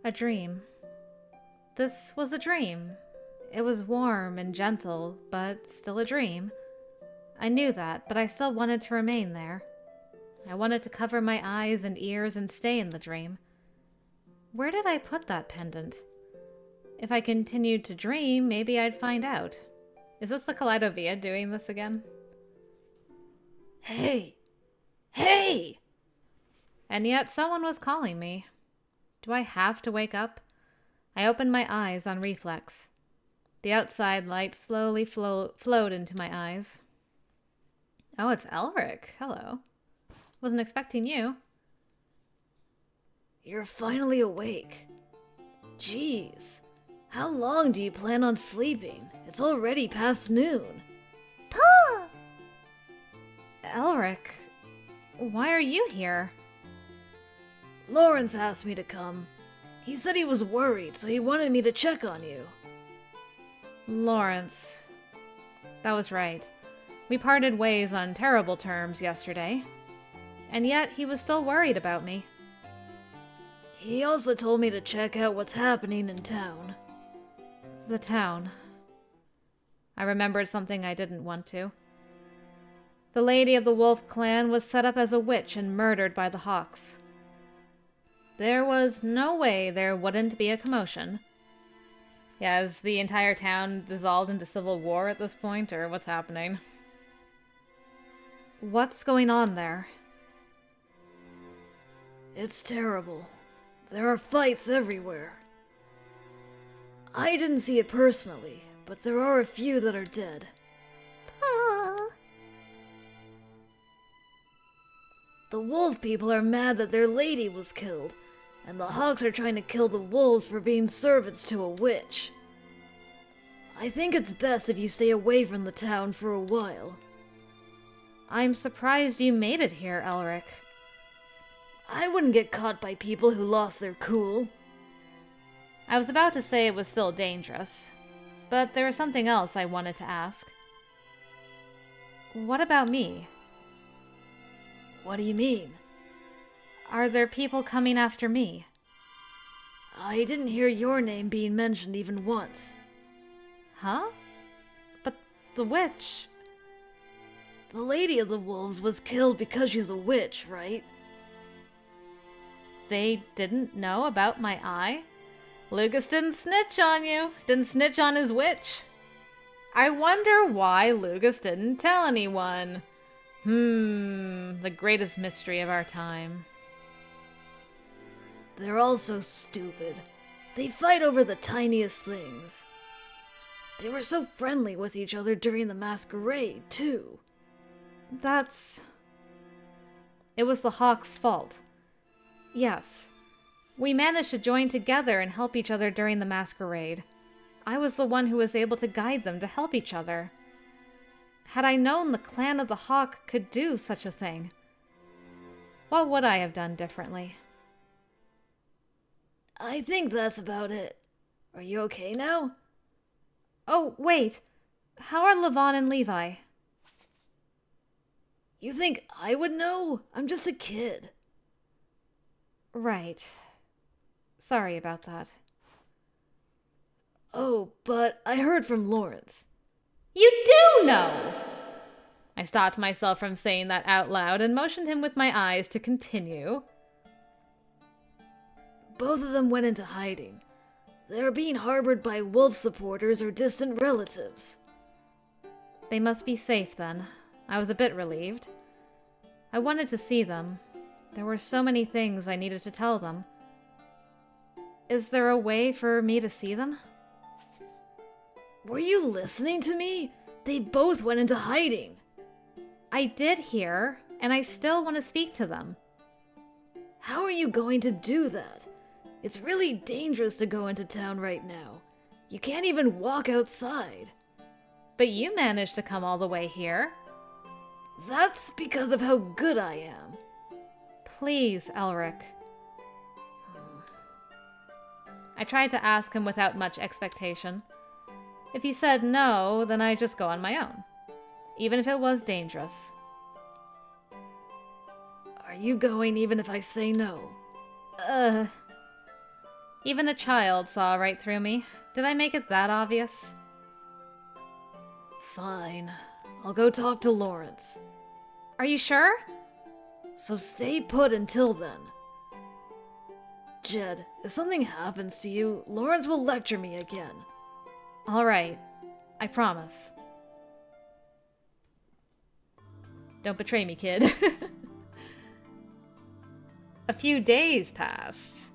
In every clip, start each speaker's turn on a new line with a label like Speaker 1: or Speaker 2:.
Speaker 1: A dream. This was a dream. It was warm and gentle, but still a dream. I knew that, but I still wanted to remain there. I wanted to cover my eyes and ears and stay in the dream. Where did I put that pendant? If I continued to dream, maybe I'd find out. Is this the Kaleidovia doing this again?
Speaker 2: Hey! Hey!
Speaker 1: And yet someone was calling me. Do I have to wake up? I opened my eyes on reflex. The outside light slowly flowed into my eyes. Oh, it's Elric. Hello. Wasn't expecting you.
Speaker 2: You're finally awake. Jeez. How long do you plan on sleeping? It's already past noon.
Speaker 1: Pa! Elric, why are you here?
Speaker 2: Lawrence asked me to come. He said he was worried, so he wanted me to check on you.
Speaker 1: Lawrence. That was right. We parted ways on terrible terms yesterday. And yet he was still worried about me.
Speaker 2: He also told me to check out what's happening in town.
Speaker 1: The town. I remembered something I didn't want to. The lady of the Wolf clan was set up as a witch and murdered by the Hawks. There was no way there wouldn't be a commotion. Yeah, is the entire town dissolved into civil war at this point, or what's happening? What's going on there?
Speaker 2: It's terrible. There are fights everywhere. I didn't see it personally, but there are a few that are dead. The wolf people are mad that their lady was killed, and the Hawks are trying to kill the wolves for being servants to a witch. I think it's best if you stay away from the town for a while.
Speaker 1: I'm surprised you made it here, Elric.
Speaker 2: I wouldn't get caught by people who lost their cool.
Speaker 1: I was about to say it was still dangerous, but there was something else I wanted to ask. What about me?
Speaker 2: What do you mean?
Speaker 1: Are there people coming after me?
Speaker 2: I didn't hear your name being mentioned even once.
Speaker 1: Huh? But the witch...
Speaker 2: The Lady of the Wolves was killed because she's a witch, right?
Speaker 1: They didn't know about my eye? Lucas didn't snitch on you. Didn't snitch on his witch. I wonder why Lucas didn't tell anyone. The greatest mystery of our time.
Speaker 2: They're all so stupid. They fight over the tiniest things. They were so friendly with each other during the masquerade, too.
Speaker 1: It was the Hawks' fault. Yes. We managed to join together and help each other during the masquerade. I was the one who was able to guide them to help each other. Had I known the clan of the Hawk could do such a thing, what would I have done differently?
Speaker 2: I think that's about it. Are you okay now?
Speaker 1: Oh, wait. How are Levon and Levi?
Speaker 2: You think I would know? I'm just a kid.
Speaker 1: Right. Sorry about that.
Speaker 2: Oh, but I heard from Lawrence.
Speaker 1: You do know! I stopped myself from saying that out loud and motioned him with my eyes to continue.
Speaker 2: Both of them went into hiding. They're being harbored by wolf supporters or distant relatives.
Speaker 1: They must be safe then. I was a bit relieved. I wanted to see them. There were so many things I needed to tell them. Is there a way for me to see them?
Speaker 2: Were you listening to me? They both went into hiding.
Speaker 1: I did hear, and I still want to speak to them.
Speaker 2: How are you going to do that? It's really dangerous to go into town right now. You can't even walk outside.
Speaker 1: But you managed to come all the way here.
Speaker 2: That's because of how good I am.
Speaker 1: Please, Elric. I tried to ask him without much expectation. If he said no, then I'd just go on my own, even if it was dangerous.
Speaker 2: Are you going even if I say no?
Speaker 1: Even a child saw right through me. Did I make it that obvious?
Speaker 2: Fine. I'll go talk to Lawrence.
Speaker 1: Are you sure?
Speaker 2: So stay put until then. Jed, if something happens to you, Lawrence will lecture me again.
Speaker 1: All right. I promise. Don't betray me, kid. A few days passed.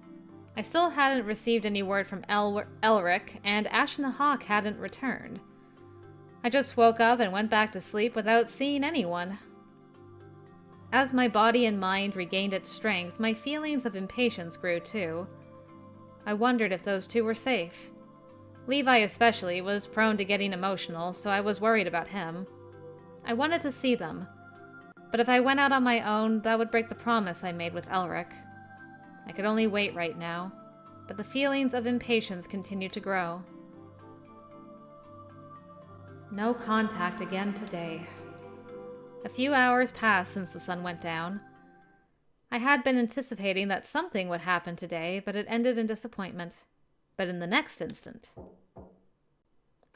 Speaker 1: I still hadn't received any word from Elric, and Ashen the Hawk hadn't returned. I just woke up and went back to sleep without seeing anyone. As my body and mind regained its strength, my feelings of impatience grew too. I wondered if those two were safe. Levi especially was prone to getting emotional, so I was worried about him. I wanted to see them, but if I went out on my own, that would break the promise I made with Elric. I could only wait right now, but the feelings of impatience continued to grow. No contact again today. A few hours passed since the sun went down. I had been anticipating that something would happen today, but it ended in disappointment. But in the next instant,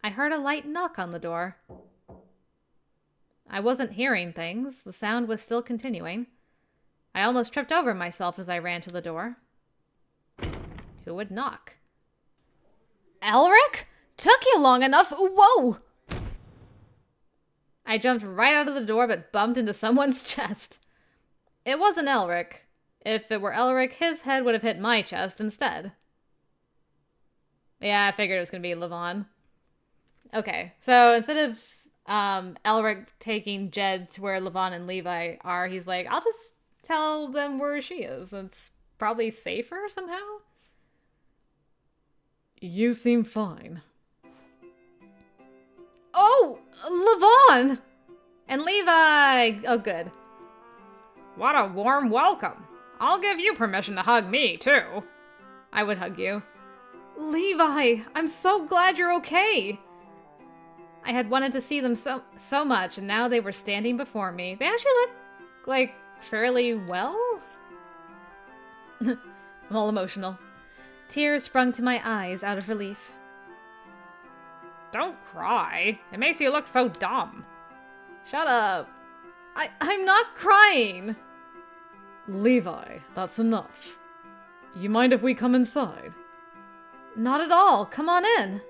Speaker 1: I heard a light knock on the door. I wasn't hearing things. The sound was still continuing. I almost tripped over myself as I ran to the door. Who would knock? Elric? Took you long enough. Whoa! I jumped right out of the door but bumped into someone's chest. It wasn't Elric. If it were Elric, his head would have hit my chest instead. Yeah, I figured it was going to be Levon. Okay, so instead of Elric taking Jed to where Levon and Levi are, he's like, I'll just tell them where she is. It's probably safer somehow.
Speaker 3: You seem fine.
Speaker 1: Oh, Levon! And Levi! Oh, good.
Speaker 4: What a warm welcome. I'll give you permission to hug me, too.
Speaker 1: I would hug you. Levi, I'm so glad you're okay. I had wanted to see them so much, and now they were standing before me. They actually look, like, fairly well. I'm all emotional. Tears sprung to my eyes out of relief.
Speaker 4: Don't cry. It makes you look so dumb.
Speaker 1: Shut up. I'm not crying.
Speaker 3: Levi, that's enough. You mind if we come inside?
Speaker 1: Not at all. Come on in.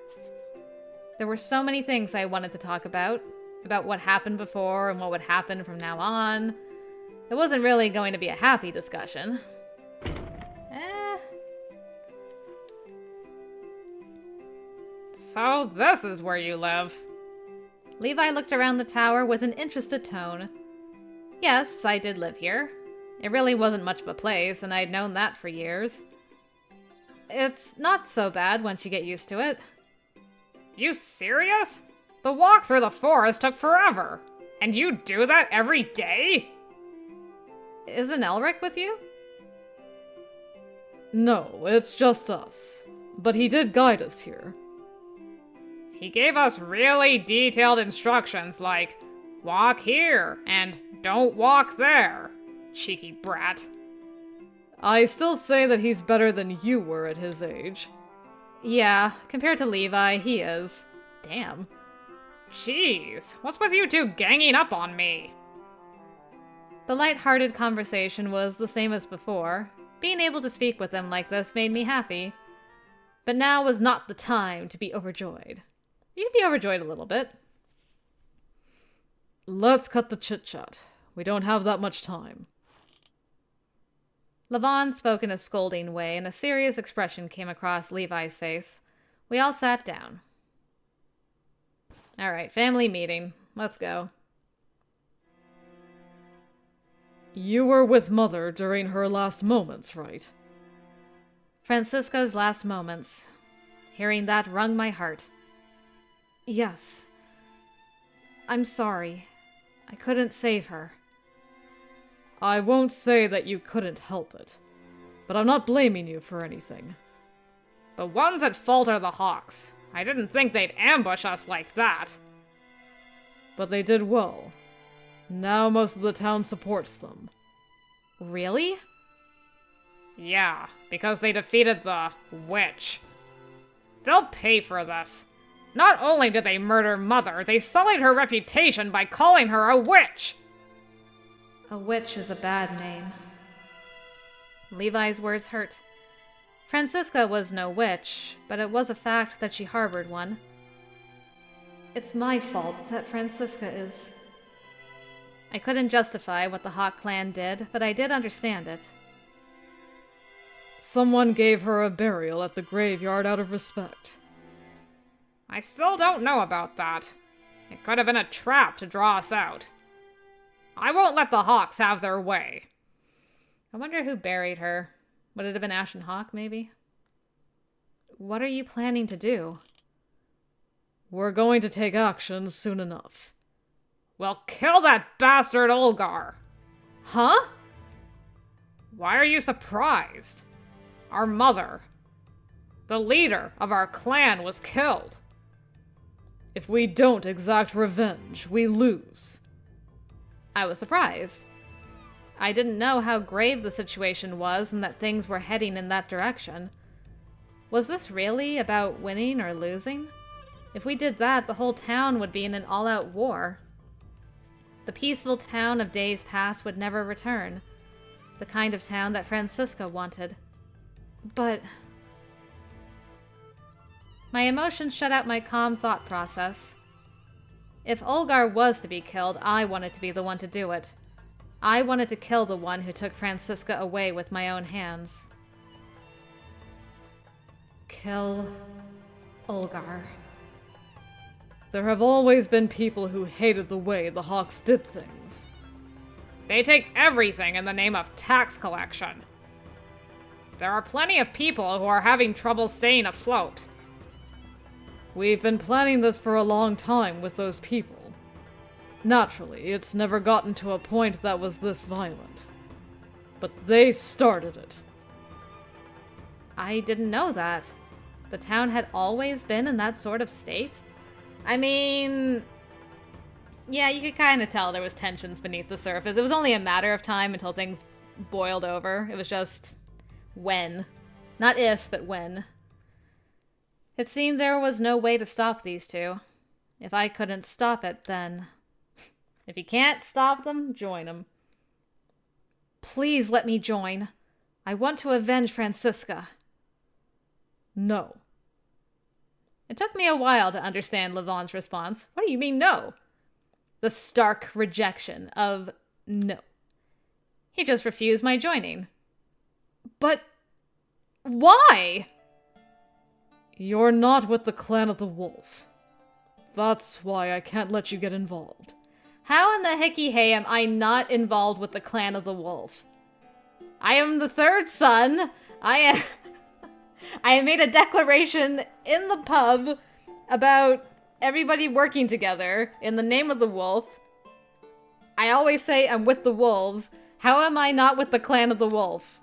Speaker 1: There were so many things I wanted to talk about what happened before and what would happen from now on. It wasn't really going to be a happy discussion.
Speaker 4: So this is where you live.
Speaker 1: Levi looked around the tower with an interested tone. Yes, I did live here. It really wasn't much of a place, and I'd known that for years. It's not so bad once you get used to it.
Speaker 4: You serious? The walk through the forest took forever. And you do that every day?
Speaker 1: Isn't Elric with you?
Speaker 3: No, it's just us. But he did guide us here.
Speaker 4: He gave us really detailed instructions like, walk here and don't walk there. Cheeky brat.
Speaker 3: I still say that he's better than you were at his age.
Speaker 1: Yeah, compared to Levi, he is. Damn.
Speaker 4: Jeez, what's with you two ganging up on me?
Speaker 1: The light-hearted conversation was the same as before. Being able to speak with them like this made me happy. But now was not the time to be overjoyed. You can be overjoyed a little bit.
Speaker 3: Let's cut the chit-chat. We don't have that much time.
Speaker 1: Levon spoke in a scolding way, and a serious expression came across Levi's face. We all sat down. All right, family meeting. Let's go.
Speaker 3: You were with Mother during her last moments, right?
Speaker 1: Francisca's last moments. Hearing that wrung my heart. Yes. I'm sorry. I couldn't save her.
Speaker 3: I won't say that you couldn't help it, but I'm not blaming you for anything.
Speaker 4: The ones at fault are the Hawks. I didn't think they'd ambush us like that.
Speaker 3: But they did well. Now most of the town supports them.
Speaker 1: Really?
Speaker 4: Yeah, because they defeated the witch. They'll pay for this. Not only did they murder Mother, they sullied her reputation by calling her a witch!
Speaker 1: A witch is a bad name. Levi's words hurt. Francisca was no witch, but it was a fact that she harbored one. It's my fault that Francisca is. I couldn't justify what the Hawk clan did, but I did understand it.
Speaker 3: Someone gave her a burial at the graveyard out of respect.
Speaker 4: I still don't know about that. It could have been a trap to draw us out. I won't let the Hawks have their way.
Speaker 1: I wonder who buried her. Would it have been Ashen Hawk, maybe? What are you planning to do?
Speaker 3: We're going to take action soon enough.
Speaker 4: We'll kill that bastard Olgar!
Speaker 1: Huh?
Speaker 4: Why are you surprised? Our mother, the leader of our clan, was killed.
Speaker 3: If we don't exact revenge, we lose.
Speaker 1: I was surprised. I didn't know how grave the situation was and that things were heading in that direction. Was this really about winning or losing? If we did that, the whole town would be in an all-out war. The peaceful town of days past would never return. The kind of town that Francisca wanted. But... my emotions shut out my calm thought process. If Olgar was to be killed, I wanted to be the one to do it. I wanted to kill the one who took Francisca away with my own hands. Kill Olgar.
Speaker 3: There have always been people who hated the way the Hawks did things.
Speaker 4: They take everything in the name of tax collection. There are plenty of people who are having trouble staying afloat.
Speaker 3: We've been planning this for a long time with those people. Naturally, it's never gotten to a point that was this violent. But they started it.
Speaker 1: I didn't know that. The town had always been in that sort of state? I mean... yeah, you could kind of tell there was tensions beneath the surface. It was only a matter of time until things boiled over. It was just... when. Not if, but when. It seemed there was no way to stop these two. If I couldn't stop it, then... if you can't stop them, join them. Please let me join. I want to avenge Francisca.
Speaker 3: No.
Speaker 1: It took me a while to understand Levon's response. What do you mean, no? The stark rejection of no. He just refused my joining. But why?
Speaker 3: You're not with the clan of the wolf. That's why I can't let you get involved.
Speaker 1: How in the hickey hey am I not involved with the clan of the wolf? I am the third son. I made a declaration in the pub about everybody working together in the name of the wolf. I always say I'm with the wolves. How am I not with the clan of the wolf?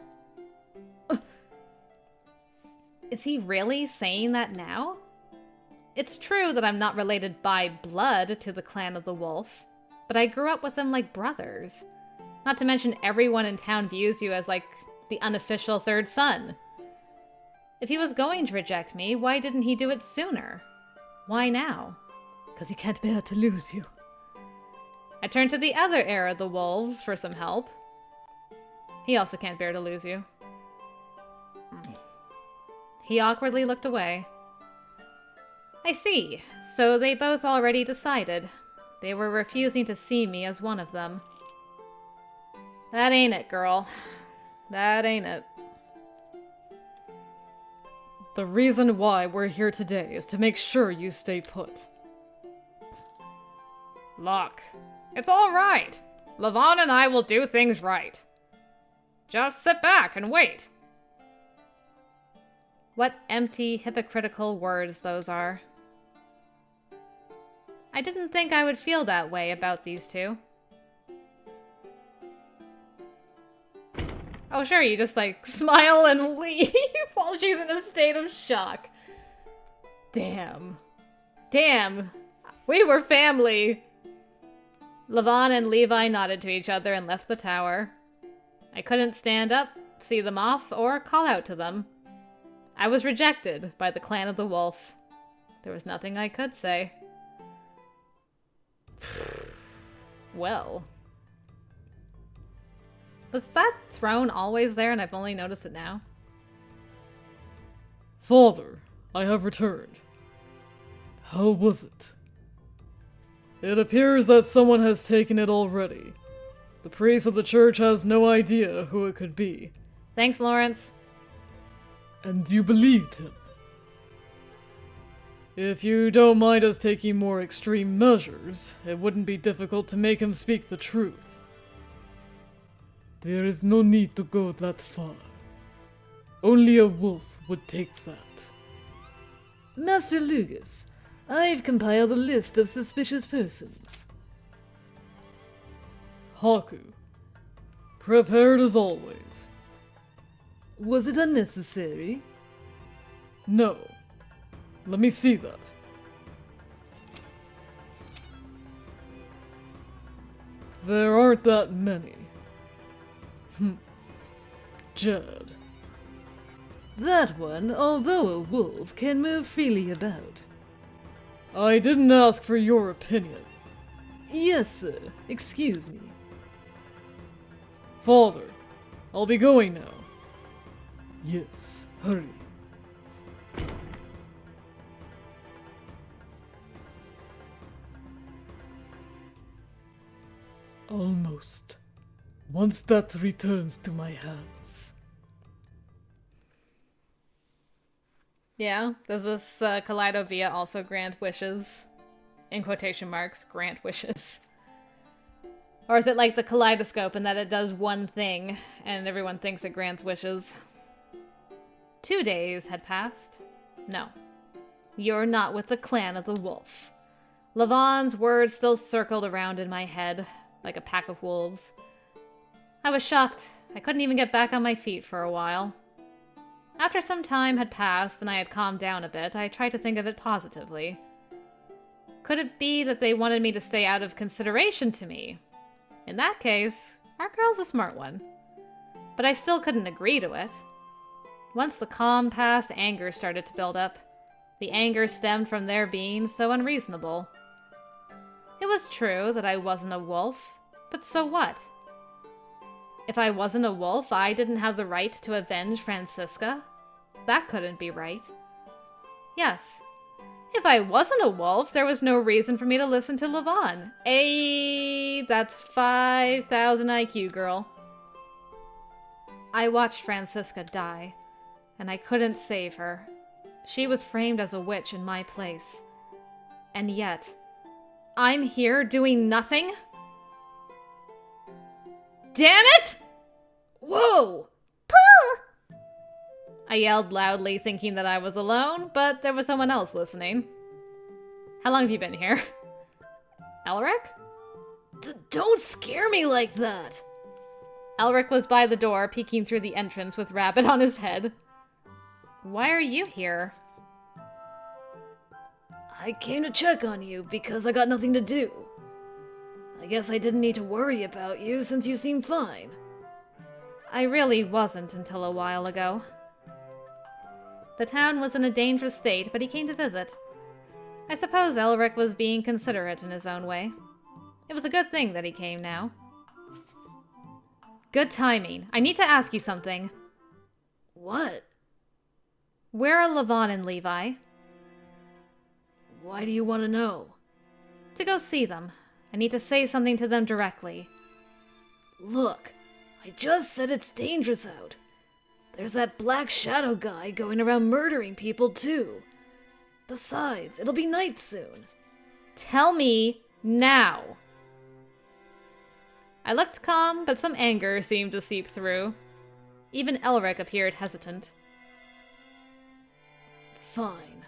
Speaker 1: Is he really saying that now? It's true that I'm not related by blood to the clan of the wolf, but I grew up with them like brothers. Not to mention everyone in town views you as like the unofficial third son. If he was going to reject me, why didn't he do it sooner? Why now?
Speaker 3: Because he can't bear to lose you.
Speaker 1: I turned to the other heir of the wolves for some help. He also can't bear to lose you. He awkwardly looked away. I see. So they both already decided. They were refusing to see me as one of them. That ain't it, girl. That ain't it.
Speaker 3: The reason why we're here today is to make sure you stay put.
Speaker 4: Look, it's all right. Levon and I will do things right. Just sit back and wait.
Speaker 1: What empty, hypocritical words those are. I didn't think I would feel that way about these two. Oh sure, you just like smile and leave while she's in a state of shock. Damn. Damn. We were family. Levon and Levi nodded to each other and left the tower. I couldn't stand up, see them off, or call out to them. I was rejected by the clan of the wolf. There was nothing I could say. Well. Was that throne always there and I've only noticed it now?
Speaker 3: Father, I have returned. How was it? It appears that someone has taken it already. The priest of the church has no idea who it could be.
Speaker 1: Thanks, Lawrence.
Speaker 3: And you believed him? If you don't mind us taking more extreme measures, it wouldn't be difficult to make him speak the truth. There is no need to go that far. Only a wolf would take that.
Speaker 2: Master Lucas, I've compiled a list of suspicious persons.
Speaker 3: Haku. Prepared as always.
Speaker 2: Was it unnecessary?
Speaker 3: No. Let me see that. There aren't that many. Jed.
Speaker 2: That one, although a wolf, can move freely about.
Speaker 3: I didn't ask for your opinion.
Speaker 2: Yes, sir. Excuse me.
Speaker 3: Father, I'll be going now.
Speaker 2: Yes, hurry. Almost. Once that returns to my hands.
Speaker 1: Yeah, does this Kaleidovia also grant wishes? In quotation marks, grant wishes. Or is it like the kaleidoscope in that it does one thing and everyone thinks it grants wishes? 2 days had passed. No. You're not with the clan of the wolf. Lavon's words still circled around in my head, like a pack of wolves. I was shocked. I couldn't even get back on my feet for a while. After some time had passed and I had calmed down a bit, I tried to think of it positively. Could it be that they wanted me to stay out of consideration to me? In that case, our girl's a smart one. But I still couldn't agree to it. Once the calm passed, anger started to build up. The anger stemmed from their being so unreasonable. It was true that I wasn't a wolf, but so what? If I wasn't a wolf, I didn't have the right to avenge Francisca? That couldn't be right. Yes. If I wasn't a wolf, there was no reason for me to listen to Lavon. That's 5,000 IQ, girl. I watched Francisca die, and I couldn't save her. She was framed as a witch in my place. And yet, I'm here doing nothing? Damn it!
Speaker 2: Whoa!
Speaker 1: I yelled loudly, thinking that I was alone, but there was someone else listening. How long have you been here? Elric?
Speaker 2: Don't scare me like that!
Speaker 1: Elric was by the door, peeking through the entrance with Rabbit on his head. Why are you here?
Speaker 2: I came to check on you because I got nothing to do. I guess I didn't need to worry about you since you seem fine.
Speaker 1: I really wasn't until a while ago. The town was in a dangerous state, but he came to visit. I suppose Elric was being considerate in his own way. It was a good thing that he came now. Good timing. I need to ask you something.
Speaker 2: What?
Speaker 1: Where are Lavon and Levi?
Speaker 2: Why do you want to know?
Speaker 1: To go see them. I need to say something to them directly.
Speaker 2: Look, I just said it's dangerous out. There's that black shadow guy going around murdering people too. Besides, it'll be night soon.
Speaker 1: Tell me now. I looked calm, but some anger seemed to seep through. Even Elric appeared hesitant.
Speaker 2: Fine.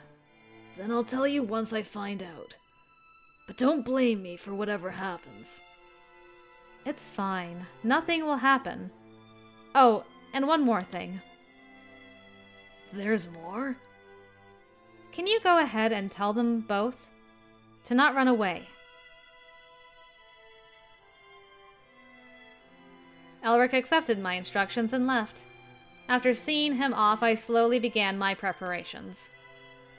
Speaker 2: Then I'll tell you once I find out. But don't blame me for whatever happens.
Speaker 1: It's fine. Nothing will happen. Oh, and one more thing.
Speaker 2: There's more?
Speaker 1: Can you go ahead and tell them both to not run away? Elric accepted my instructions and left. After seeing him off, I slowly began my preparations.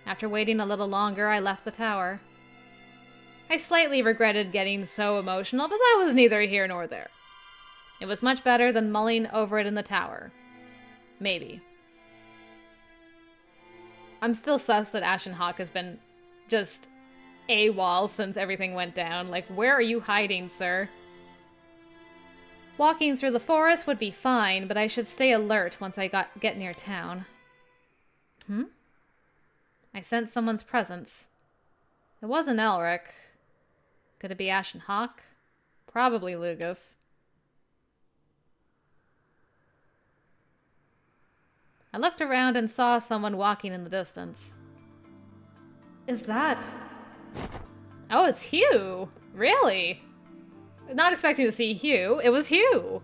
Speaker 1: After waiting a little longer, I left the tower. I slightly regretted getting so emotional, but that was neither here nor there. It was much better than mulling over it in the tower. Maybe. I'm still sus that Ashen Hawk has been just AWOL since everything went down. Like, where are you hiding, sir? Walking through the forest would be fine, but I should stay alert once I get near town. I sensed someone's presence. It wasn't Elric. Could it be Ashen Hawk? Probably Lugus. I looked around and saw someone walking in the distance. Is that... Oh, it's Hugh! Really? Not expecting to see Hugh. It was Hugh!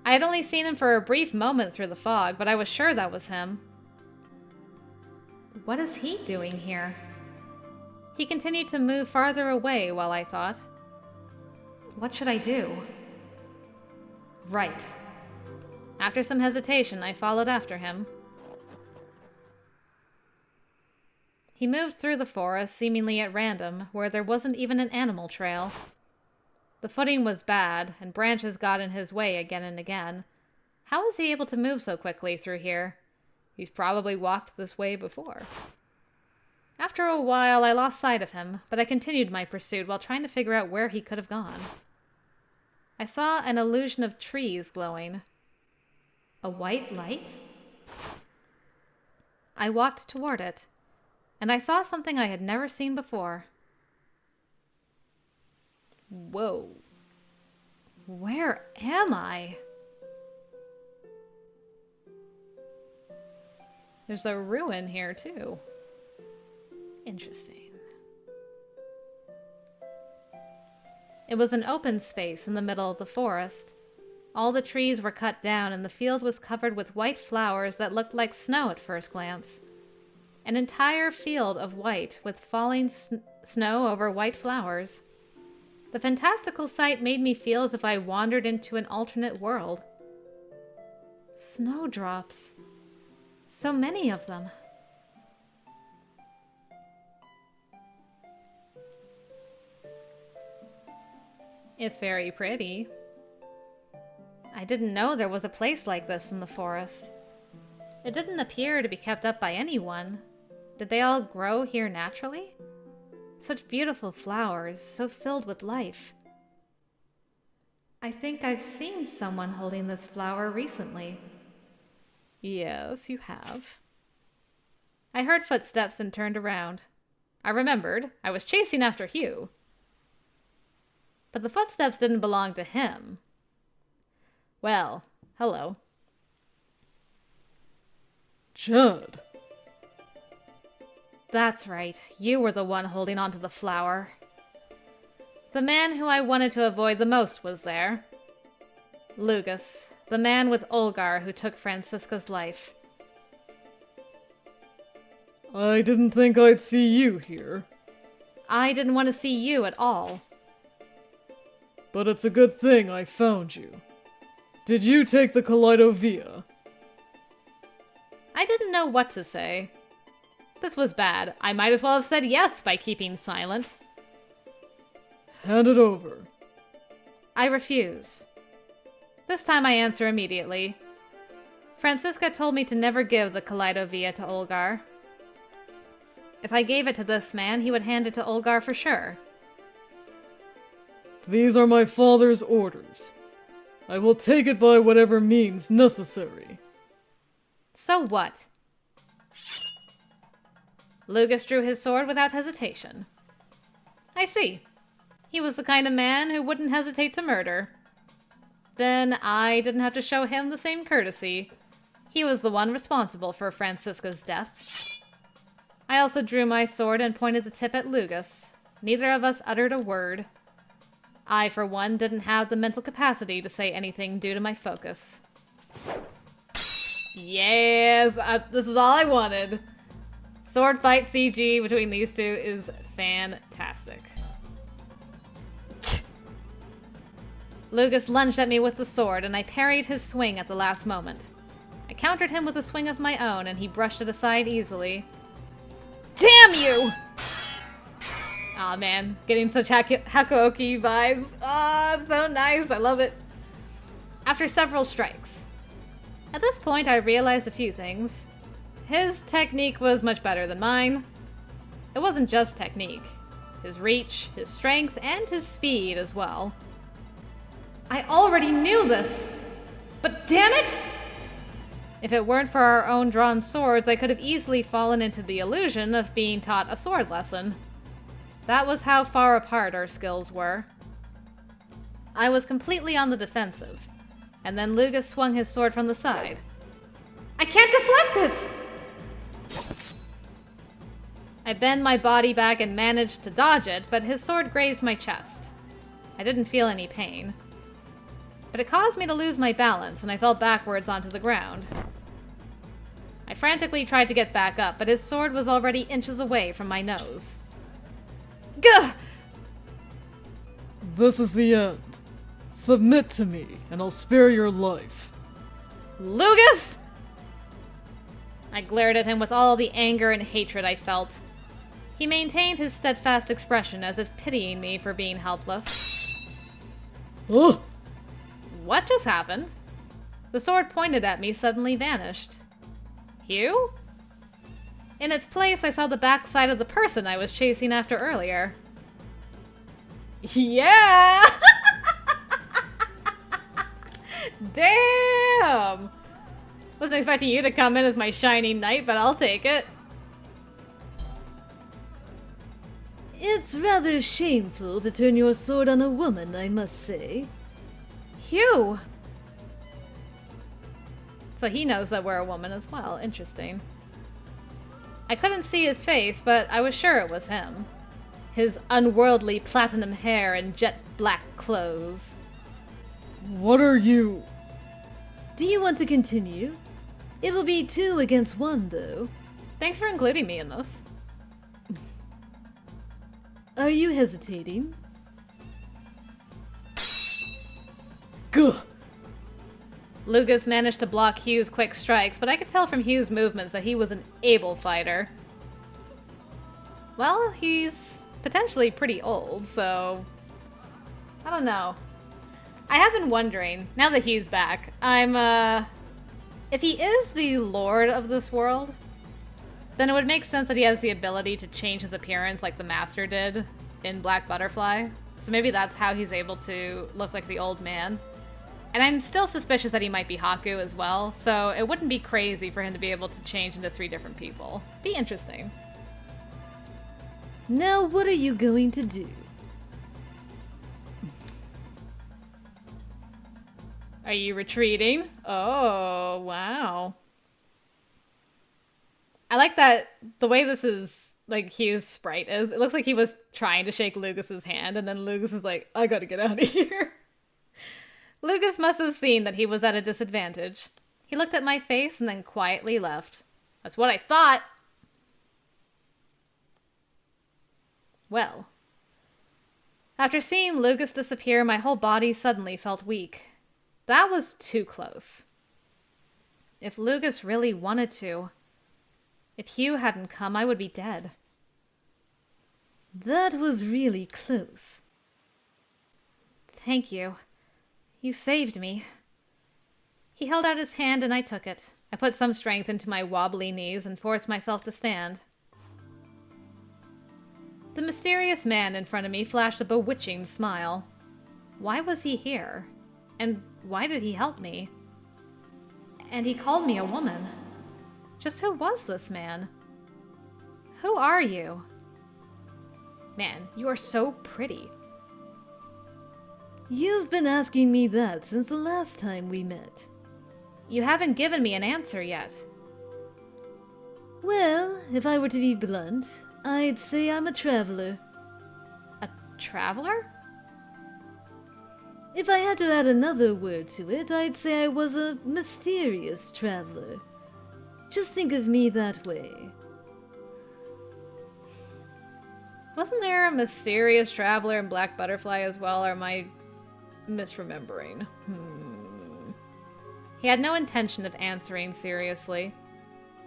Speaker 1: I had only seen him for a brief moment through the fog, but I was sure that was him. What is he doing here? He continued to move farther away while I thought. What should I do? Right. After some hesitation, I followed after him. He moved through the forest, seemingly at random, where there wasn't even an animal trail. The footing was bad, and branches got in his way again and again. How was he able to move so quickly through here? He's probably walked this way before. After a while, I lost sight of him, but I continued my pursuit while trying to figure out where he could have gone. I saw an illusion of trees glowing. A white light? I walked toward it, and I saw something I had never seen before. Whoa. Where am I? There's a ruin here, too. Interesting. It was an open space in the middle of the forest. All the trees were cut down, and the field was covered with white flowers that looked like snow at first glance. An entire field of white with falling snow over white flowers. The fantastical sight made me feel as if I wandered into an alternate world. Snowdrops. So many of them. It's very pretty. I didn't know there was a place like this in the forest. It didn't appear to be kept up by anyone. Did they all grow here naturally? Such beautiful flowers, so filled with life. I think I've seen someone holding this flower recently. Yes, you have. I heard footsteps and turned around. I remembered I was chasing after Hugh. But the footsteps didn't belong to him. Well, hello.
Speaker 3: Judd.
Speaker 1: That's right, you were the one holding onto the flower. The man who I wanted to avoid the most was there. Lugus, the man with Olgar who took Francisca's life.
Speaker 3: I didn't think I'd see you here.
Speaker 1: I didn't want to see you at all.
Speaker 3: But it's a good thing I found you. Did you take the Kaleidovia?
Speaker 1: I didn't know what to say. This was bad. I might as well have said yes by keeping silent.
Speaker 3: Hand it over.
Speaker 1: I refuse. This time I answer immediately. Francisca told me to never give the Kaleidovia to Olgar. If I gave it to this man, he would hand it to Olgar for sure.
Speaker 3: These are my father's orders. I will take it by whatever means necessary.
Speaker 1: So what? Lugus drew his sword without hesitation. I see. He was the kind of man who wouldn't hesitate to murder. Then I didn't have to show him the same courtesy. He was the one responsible for Francisca's death. I also drew my sword and pointed the tip at Lugus. Neither of us uttered a word. I, for one, didn't have the mental capacity to say anything due to my focus. Yes! This is all I wanted. Sword fight CG between these two is fantastic. Lugus lunged at me with the sword, and I parried his swing at the last moment. I countered him with a swing of my own, and he brushed it aside easily. Damn you! Aw, man. Getting such Hakuoki vibes. Ah, so nice. I love it. After several strikes. At this point, I realized a few things. His technique was much better than mine. It wasn't just technique. His reach, his strength, and his speed as well. I already knew this! But damn it! If it weren't for our own drawn swords, I could have easily fallen into the illusion of being taught a sword lesson. That was how far apart our skills were. I was completely on the defensive, and then Lugus swung his sword from the side. I can't deflect it! I bent my body back and managed to dodge it, but his sword grazed my chest. I didn't feel any pain. But it caused me to lose my balance, and I fell backwards onto the ground. I frantically tried to get back up, but his sword was already inches away from my nose. Gah!
Speaker 3: This is the end. Submit to me, and I'll spare your life.
Speaker 1: Lugus! I glared at him with all the anger and hatred I felt. He maintained his steadfast expression as if pitying me for being helpless.
Speaker 3: Ugh!
Speaker 1: What just happened? The sword pointed at me suddenly vanished. Hugh? In its place, I saw the backside of the person I was chasing after earlier. Yeah! Damn! Wasn't expecting you to come in as my shining knight, but I'll take it.
Speaker 2: It's rather shameful to turn your sword on a woman, I must say.
Speaker 1: Hugh! So he knows that we're a woman as well. Interesting. I couldn't see his face, but I was sure it was him. His unworldly platinum hair and jet black clothes.
Speaker 3: What are you?
Speaker 2: Do you want to continue? It'll be 2 against 1, though.
Speaker 1: Thanks for including me in this.
Speaker 2: Are you hesitating?
Speaker 3: Gah!
Speaker 1: Lugus managed to block Hugh's quick strikes, but I could tell from Hugh's movements that he was an able fighter. Well, he's potentially pretty old, so... I don't know. I have been wondering, now that Hugh's back, if he is the lord of this world, then it would make sense that he has the ability to change his appearance like the Master did in Black Butterfly. So maybe that's how he's able to look like the old man. And I'm still suspicious that he might be Haku as well, so it wouldn't be crazy for him to be able to change into 3 different people. Be interesting.
Speaker 2: Now what are you going to do?
Speaker 1: Are you retreating? Oh, wow. I like that the way this is, like, Hugh's sprite is. It looks like he was trying to shake Lugus's hand, and then Lugus is like, I gotta get out of here. Lugus must have seen that he was at a disadvantage. He looked at my face and then quietly left. That's what I thought. Well. After seeing Lugus disappear, my whole body suddenly felt weak. That was too close. If Lugus really wanted to, if Hugh hadn't come, I would be dead.
Speaker 2: That was really close.
Speaker 1: Thank you. You saved me. He held out his hand and I took it. I put some strength into my wobbly knees and forced myself to stand. The mysterious man in front of me flashed a bewitching smile. Why was he here? And why did he help me? And he called me a woman. Just who was this man? Who are you? Man, you are so pretty.
Speaker 2: You've been asking me that since the last time we met.
Speaker 1: You haven't given me an answer yet.
Speaker 2: Well, if I were to be blunt, I'd say I'm a traveler.
Speaker 1: A traveler?
Speaker 2: If I had to add another word to it, I'd say I was a mysterious traveler. Just think of me that way.
Speaker 1: Wasn't there a mysterious traveler in Black Butterfly as well, or am I misremembering? He had no intention of answering seriously.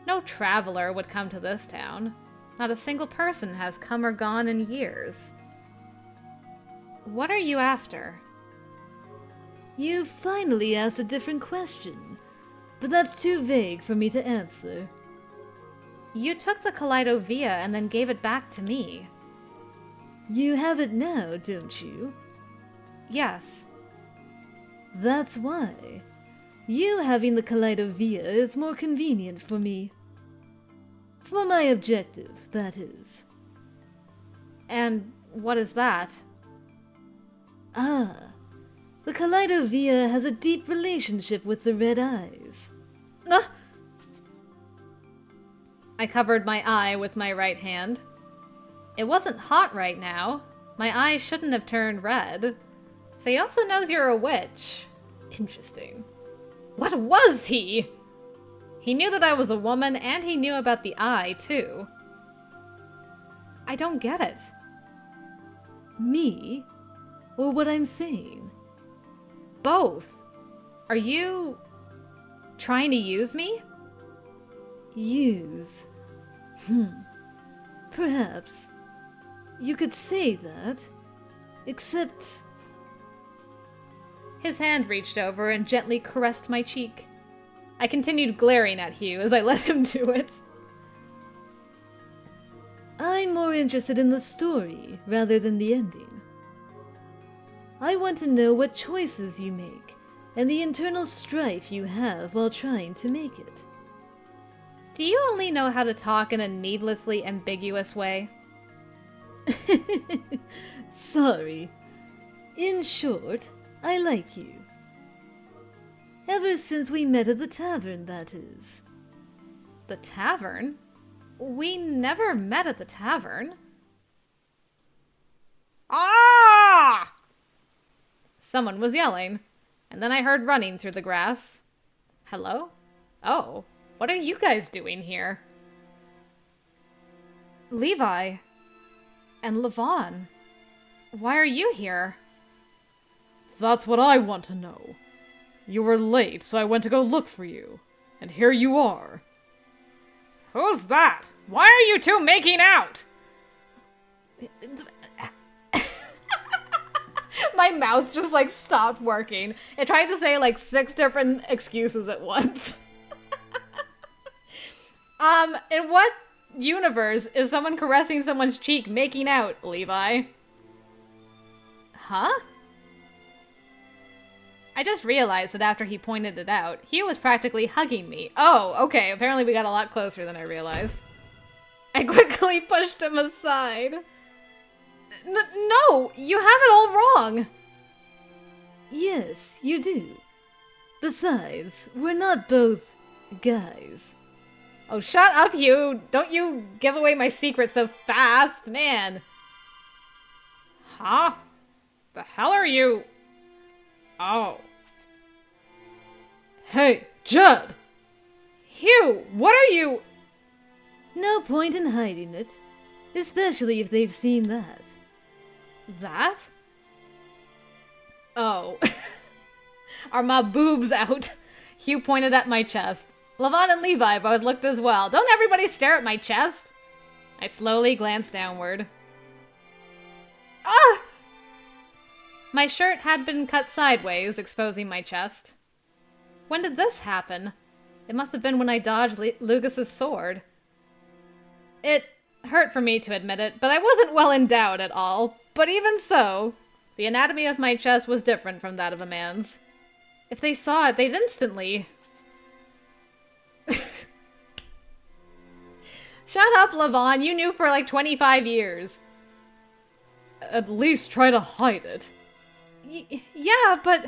Speaker 1: No traveler would come to this town. Not a single person has come or gone in years. What are you after?
Speaker 2: You finally asked a different question, but that's too vague for me to answer.
Speaker 1: You took the Kaleidovia and then gave it back to me.
Speaker 2: You have it now, don't you?
Speaker 1: Yes.
Speaker 2: That's why. You having the Kaleidovia is more convenient for me. For my objective, that is.
Speaker 1: And what is that?
Speaker 2: Ah, the Kaleidovia has a deep relationship with the red eyes.
Speaker 1: Ah! I covered my eye with my right hand. It wasn't hot right now. My eyes shouldn't have turned red. So he also knows you're a witch. Interesting. What was he? He knew that I was a woman, and he knew about the eye, too. I don't get it.
Speaker 2: Me? Or what I'm saying?
Speaker 1: Both. Are you trying to use me?
Speaker 2: Use. Perhaps. You could say that. Except...
Speaker 1: His hand reached over and gently caressed my cheek. I continued glaring at Hugh as I let him do it.
Speaker 2: I'm more interested in the story rather than the ending. I want to know what choices you make and the internal strife you have while trying to make it.
Speaker 1: Do you only know how to talk in a needlessly ambiguous way?
Speaker 2: Sorry. In short, I like you. Ever since we met at the tavern, that is.
Speaker 1: The tavern? We never met at the tavern.
Speaker 4: Ah!
Speaker 1: Someone was yelling, and then I heard running through the grass. Hello? Oh, what are you guys doing here? Levi and Levon, why are you here?
Speaker 3: That's what I want to know. You were late, so I went to go look for you. And here you are.
Speaker 4: Who's that? Why are you two making out?
Speaker 1: My mouth just like stopped working. It tried to say like 6 different excuses at once. In what universe is someone caressing someone's cheek making out, Levi? Huh? I just realized that after he pointed it out, Hugh was practically hugging me. Oh, okay, apparently we got a lot closer than I realized. I quickly pushed him aside. No, you have it all wrong.
Speaker 2: Yes, you do. Besides, we're not both guys.
Speaker 1: Oh, shut up, Hugh. Don't you give away my secret so fast, man.
Speaker 4: Huh? The hell are you? Oh.
Speaker 3: Hey, Jed!
Speaker 1: Hugh, what are you?
Speaker 2: No point in hiding it, especially if they've seen that.
Speaker 1: That? Oh. Are my boobs out? Hugh pointed at my chest. Levon and Levi both looked as well. Don't everybody stare at my chest? I slowly glanced downward. Ah! My shirt had been cut sideways, exposing my chest. When did this happen? It must have been when I dodged Lucas's sword. It hurt for me to admit it, but I wasn't well endowed at all. But even so, the anatomy of my chest was different from that of a man's. If they saw it, they'd instantly... Shut up, Levon. You knew for like 25 years.
Speaker 3: At least try to hide it.
Speaker 1: Yeah, but...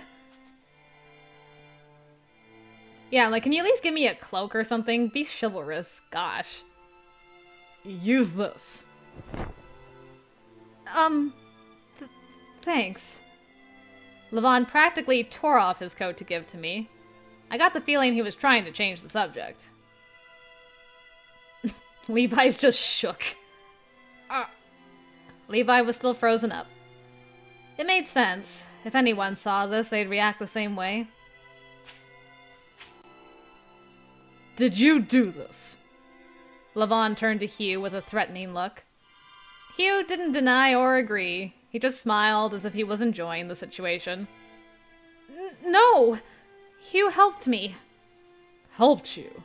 Speaker 1: Yeah, like, can you at least give me a cloak or something? Be chivalrous. Gosh.
Speaker 3: Use this.
Speaker 1: Thanks. Levon practically tore off his coat to give to me. I got the feeling he was trying to change the subject. Levi's just shook. Levi was still frozen up. It made sense. If anyone saw this, they'd react the same way.
Speaker 3: Did you do this?
Speaker 1: Levon turned to Hugh with a threatening look. Hugh didn't deny or agree. He just smiled as if he was enjoying the situation. No! Hugh helped me.
Speaker 3: Helped you?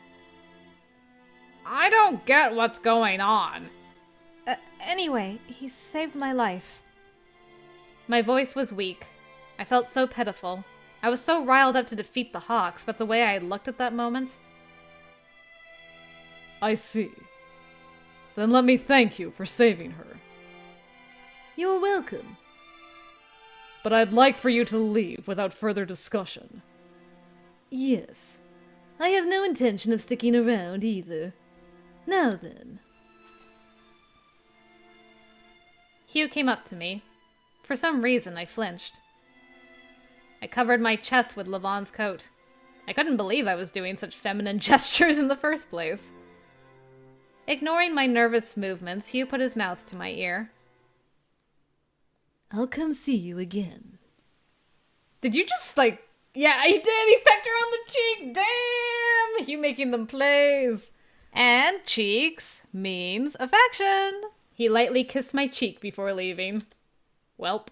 Speaker 4: I don't get what's going on.
Speaker 1: Anyway, he saved my life. My voice was weak. I felt so pitiful. I was so riled up to defeat the Hawks, but the way I looked at that moment...
Speaker 3: I see. Then let me thank you for saving her.
Speaker 2: You're welcome.
Speaker 3: But I'd like for you to leave without further discussion.
Speaker 2: Yes. I have no intention of sticking around either. Now then.
Speaker 1: Hugh came up to me. For some reason, I flinched. I covered my chest with Levon's coat. I couldn't believe I was doing such feminine gestures in the first place. Ignoring my nervous movements, Hugh put his mouth to my ear.
Speaker 2: I'll come see you again.
Speaker 1: Did you just, Yeah, he did! He pecked her on the cheek! Damn! Hugh making them plays. And cheeks means affection. He lightly kissed my cheek before leaving. Welp.